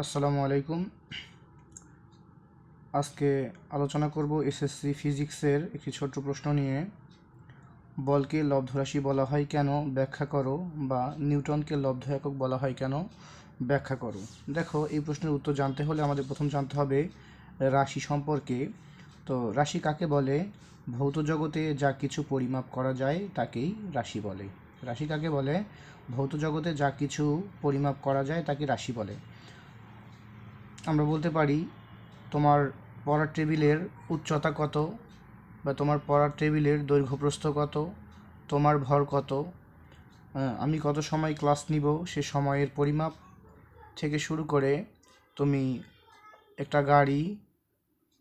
আসসালামু আলাইকুম। আজকে আলোচনা করব এসএসসি ফিজিক্সের একটি ছোট্ট প্রশ্ন নিয়ে। বলকে লব্ধরাশি বলা হয় কেন ব্যাখ্যা করো, বা নিউটনকে লব্ধ একক বলা হয় কেন ব্যাখ্যা করো। দেখো, এই প্রশ্নের উত্তর জানতে হলে আমাদের প্রথম জানতে হবে রাশি সম্পর্কে। তো রাশি কাকে বলে? ভৌত জগতে যা কিছু পরিমাপ করা যায় তাকেই রাশি বলে। রাশি কাকে বলে? ভৌত জগতে যা কিছু পরিমাপ করা যায় তাকে রাশি বলে। আমরা বলতে পারি তোমার পড়ার টেবিলের উচ্চতা কত, বা তোমার পড়ার টেবিলের দৈর্ঘ্য প্রস্থ কত, তোমার ভর কত, আমি কত সময় ক্লাস নিব সে সময়ের পরিমাপ থেকে শুরু করে তুমি একটা গাড়ি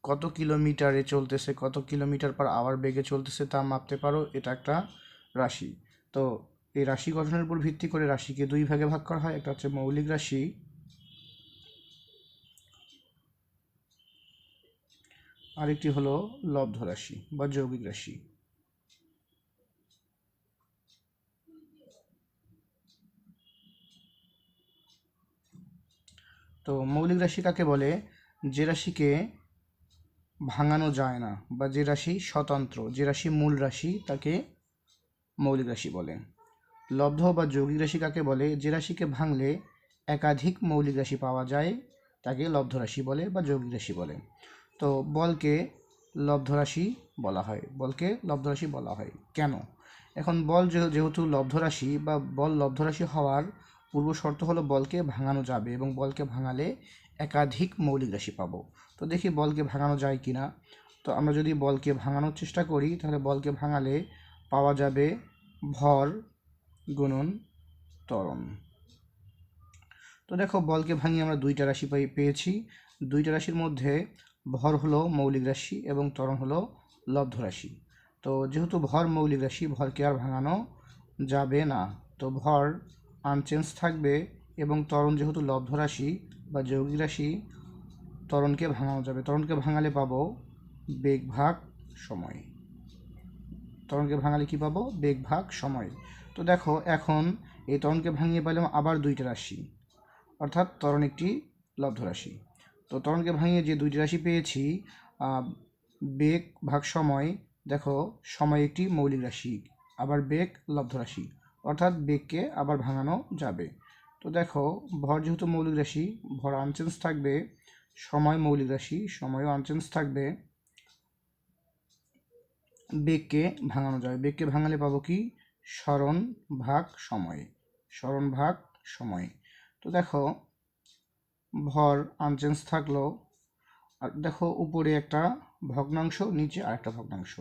কত কিলোমিটারে চলতেছে, কত কিলোমিটার পার আওয়ার বেগে চলতেছে তা মাপতে পারো। এটা একটা রাশি। তো এই রাশি গঠনের উপর ভিত্তি করে রাশিকে দুই ভাগে ভাগ করা হয়। একটা হচ্ছে মৌলিক রাশি, আরেকটি হলো লব্ধ রাশি বা যৌগিক রাশি। তো মৌলিক রাশি কাকে বলে? যে রাশিকে ভাঙানো যায় না, বা যে রাশি স্বতন্ত্র, যে রাশি মূল রাশি, তাকে মৌলিক রাশি বলে। লব্ধ বা যৌগিক রাশি কাকে বলে? যে রাশিকে ভাঙলে একাধিক মৌলিক রাশি পাওয়া যায় তাকে লব্ধ রাশি বলে বা যৌগিক রাশি বলে। তো বলকে লব্ধ রাশি বলা হয়। বলকে লব্ধ রাশি বলা হয় কেন? এখন বল যেহেতু লব্ধ রাশি, বা বল লব্ধ রাশি হওয়ার পূর্ব শর্ত হলো বলকে ভাঙানো যাবে, এবং বলকে ভাঙালে একাধিক মৌলিক রাশি পাবো। তো দেখি বলকে ভাঙানো যায় কি না। তো আমরা যদি বলকে ভাঙানোর চেষ্টা করি, তাহলে বলকে ভাঙালে পাওয়া যাবে ভর গুণন ত্বরণ। তো দেখো, বলকে ভাঙিয়ে আমরা দুইটা রাশি পেয়েছি। দুইটা রাশির মধ্যে ভর হলো মৌলিক রাশি এবং ত্বরণ হলো লব্ধ রাশি। তো যেহেতু ভর মৌলিক রাশি, ভরকে আর ভাঙানো যাবে না। তো ভর আনচেঞ্জ থাকবে, এবং ত্বরণ যেহেতু লব্ধ রাশি বা যৌগিক রাশি, ত্বরণকে ভাঙানো যাবে। ত্বরণকে ভাঙালে পাবো বেগ ভাগ সময়। ত্বরণকে ভাঙালে কি পাবো? বেগ ভাগ সময়। তো দেখো, এখন এই ত্বরণকে ভাঙিয়ে পেলাম আবার দুইটা রাশি, অর্থাৎ ত্বরণ একটি লব্ধ রাশি। তো ত্বরণকে ভাঙিয়ে যে দুইটি রাশি পেয়েছি, বেগ ভাগ সময়, দেখো সময় একটি মৌলিক রাশি, আবার বেগ লব্ধ রাশি, অর্থাৎ বেগকে আবার ভাঙানো যাবে। তো দেখো, ভর যেহেতু মৌলিক রাশি, ভর আনচেঞ্জ থাকবে, সময় মৌলিক রাশি, সময়ও আনচেঞ্জ থাকবে, বেগকে ভাঙানো যাবে। বেগকে ভাঙালে পাবো কি? সরণ ভাগ সময়। সরণ ভাগ সময়। তো দেখো, ভর আনচেঞ্জ থাকলো, আর দেখো উপরে একটা ভগ্নাংশ, নিচে আরেকটা ভগ্নাংশ।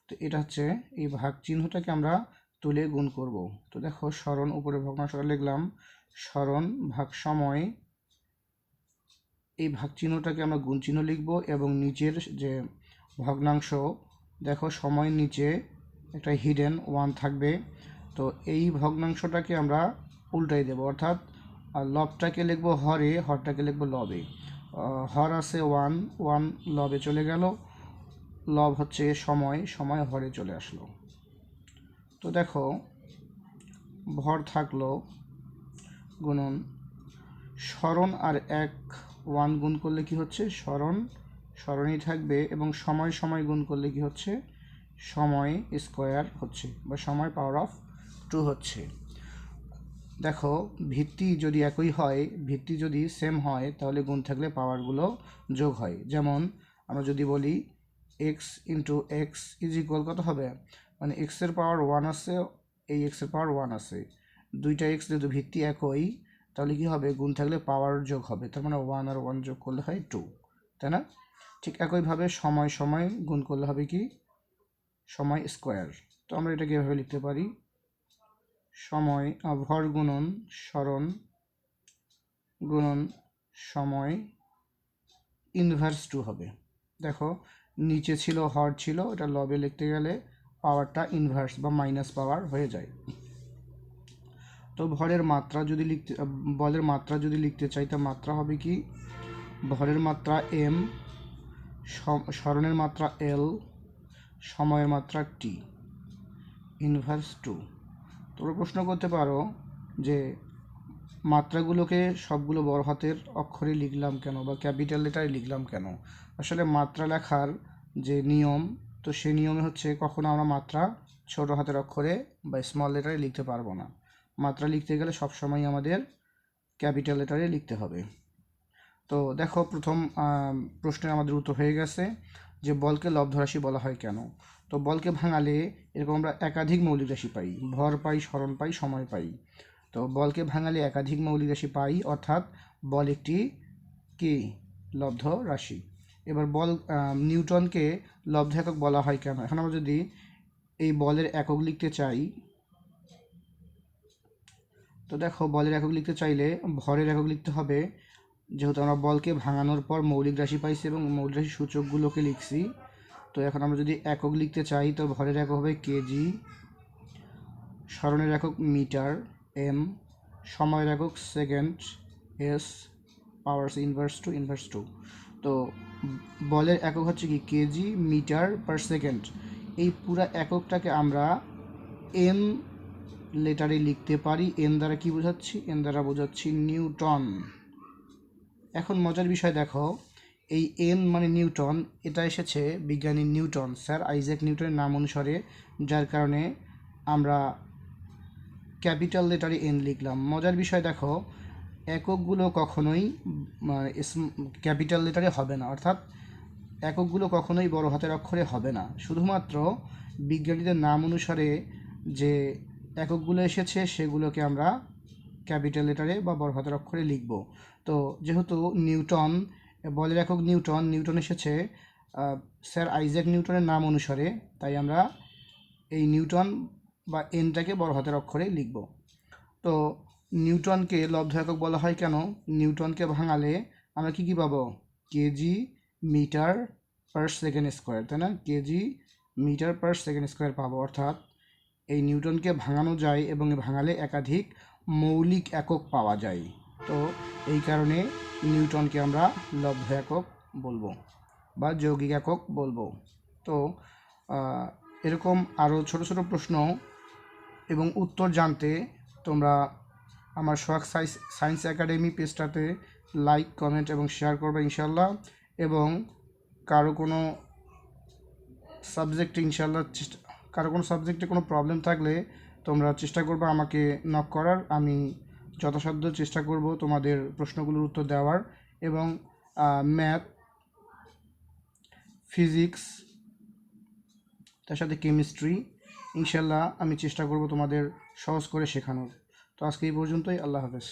তো এটা হচ্ছে, এই ভাগ চিহ্নটাকে আমরা তুলে গুণ করব। তো দেখো, সরণ উপরে ভগ্নাংশটা লিখলাম, সরণ ভাগ সময়, এই ভাগ চিহ্নটাকে আমরা গুণ চিহ্ন লিখব, এবং নিচের যে ভগ্নাংশ, দেখো সময়ের নিচে একটা হিডেন 1 থাকবে। তো এই ভগ্নাংশটাকে আমরা উল্টাই দেব, অর্থাৎ লবটাকে লিখব হরে, হরটাকে লিখব লবে। হর আছে 1, 1 লবে চলে গেল, লব হচ্ছে সময়, সময় হরে চলে আসলো। তো দেখো, ভর থাকলো গুণন সরণ, আর 1 গুণ করলে কি হচ্ছে? সরণ, সরণই থাকবে, এবং সময় সময় গুণ করলে কি হচ্ছে? সময় স্কোয়ার হচ্ছে, বা সময় পাওয়ার অফ 2 হচ্ছে। দেখো, ভিত্তি যদি একই হয়, ভিত্তি যদি সেম হয়, তাহলে গুণ থাকলে পাওয়ারগুলো যোগ হয়। যেমন আমরা যদি বলি x into x is equal কত হবে? মানে এক্সের পাওয়ার 1 আছে, এই এক্সের পাওয়ার 1 আছে, দুইটা এক্স যেহেতু ভিত্তি একই, তাহলে কি হবে? গুণ থাকলে পাওয়ার যোগ হবে, তার মানে 1 আর 1 যোগ করলে হয় 2, তাই না? ঠিক একইভাবে সময় সময় গুণ করলে হবে কি? সময় স্কোয়ার। তো আমরা এটাকে এভাবে লিখতে পারি, সময় ভর গুণন সরণ গুণন সময় ইনভার্স 2 হবে। দেখো, নিচে ছিল হর ছিল, এটা লবে লিখতে গেলে পাওয়ারটা ইনভার্স বা মাইনাস পাওয়ার হয়ে যায়। তো ভরের মাত্রা যদি বলের মাত্রা যদি লিখতে চাই, তা মাত্রা হবে কি? ভরের মাত্রা এম, সরণের মাত্রা এল, সময়ের মাত্রা টি, ইনভার্স 2। তোমরা প্রশ্ন করতে পারো যে মাত্রাগুলোকে সবগুলো বড় হাতের অক্ষরে লিখলাম কেন বা ক্যাপিটাল লেটারে লিখলাম কেন? আসলে মাত্রা লেখার যে নিয়ম, তো সেই নিয়মে হচ্ছে কখনো আমরা মাত্রা ছোট হাতের অক্ষরে বা স্মল লেটারে লিখতে পারবো না। মাত্রা লিখতে গেলে সবসময় আমাদের ক্যাপিটাল লেটারে লিখতে হবে। তো দেখো, প্রথম প্রশ্নে আমাদের উত্তর হয়ে গেছে যে বলকে লব্ধ রাশি বলা হয় কেন। তো বলকে ভাঙালে এরকম আমরা একাধিক মৌলিক রাশি পাই, ভর পাই, সরণ পাই, সময় পাই। তো বলকে ভাঙালে একাধিক মৌলিক রাশি পাই, অর্থাৎ বল একটি কি লব্ধ রাশি। এবার বল নিউটনকে লব্ধ একক বলা হয় কেন? এখন আমরা যদি এই বলের একক লিখতে চাই, তো দেখো বলের একক লিখতে চাইলে ভরের একক লিখতে হবে। যেহেতু আমরা বলকে ভাঙানোর পর মৌলিক রাশি পাইছি এবং মৌলিক রাশির সূচকগুলোকে লিখছি, তো এখন আমরা যদি একক লিখতে চাই তো ভরের একক হবে কেজি, সরণের একক মিটার এম, সময়ের একক second S, power inverse two. তো বলের একক হচ্ছে কি কেজি মিটার পার সেকেন্ড। এই পুরা এককটাকে আমরা এম লেটারে লিখতে পারি। এন দ্বারা কি বোঝাচ্ছি? এন দ্বারা বোঝাচ্ছি নিউটন। এখন মজার বিষয় দেখো, এই এন মানে নিউটন, এটা এসেছে বিজ্ঞানী নিউটন, স্যার আইজ্যাক নিউটনের নাম অনুসারে, যার কারণে আমরা ক্যাপিটাল লেটারে এন লিখলাম। মজার বিষয় দেখো, এককগুলো কখনোই ক্যাপিটাল লেটারে হবে না, অর্থাৎ এককগুলো কখনোই বড় হাতের অক্ষরে হবে না। শুধুমাত্র বিজ্ঞানীদের নাম অনুসারে যে এককগুলো এসেছে সেগুলোকে আমরা ক্যাপিটাল লেটারে বা বড় হাতের অক্ষরে লিখব। তো যেহেতু নিউটন, বলের একক নিউটন, নিউটন এসেছে স্যার আইজ্যাক নিউটনের নাম অনুসারে, তাই আমরা এই নিউটন বা এনটাকে বড় হাতের অক্ষরে লিখব। তো নিউটনকে লব্ধ একক বলা হয় কেন? নিউটনকে ভাঙালে আমরা কি কি পাবো? KG metre per second square, তাই না? KG metre per second square পাবো, অর্থাৎ এই নিউটনকে ভাঙানো যায় এবং ভাঙালে একাধিক মৌলিক একক পাওয়া যায়। তো এই কারণে নিউটনকে আমরা লব্ধ একক বলবো বা যৌগিক একক বলবো। তো এরকম আরও ছোট ছোট প্রশ্ন এবং উত্তর জানতে তোমরা আমার সোহাগ সায়েন্স একাডেমি পেজটাতে লাইক, কমেন্ট এবং শেয়ার করবে ইনশাল্লাহ। এবং কারো কোনো সাবজেক্টে কোনো প্রবলেম থাকলে তোমরা চেষ্টা করবে আমাকে নক করার। আমি যথাসাধ্য চেষ্টা করব তোমাদের প্রশ্নগুলোর উত্তর দেওয়ার। এবং ম্যাথ, ফিজিক্স, তার সাথে কেমিস্ট্রি, ইনশাল্লাহ আমি চেষ্টা করব তোমাদের সহজ করে শেখানোর। তো আজকে এই পর্যন্তই। আল্লাহ হাফেজ।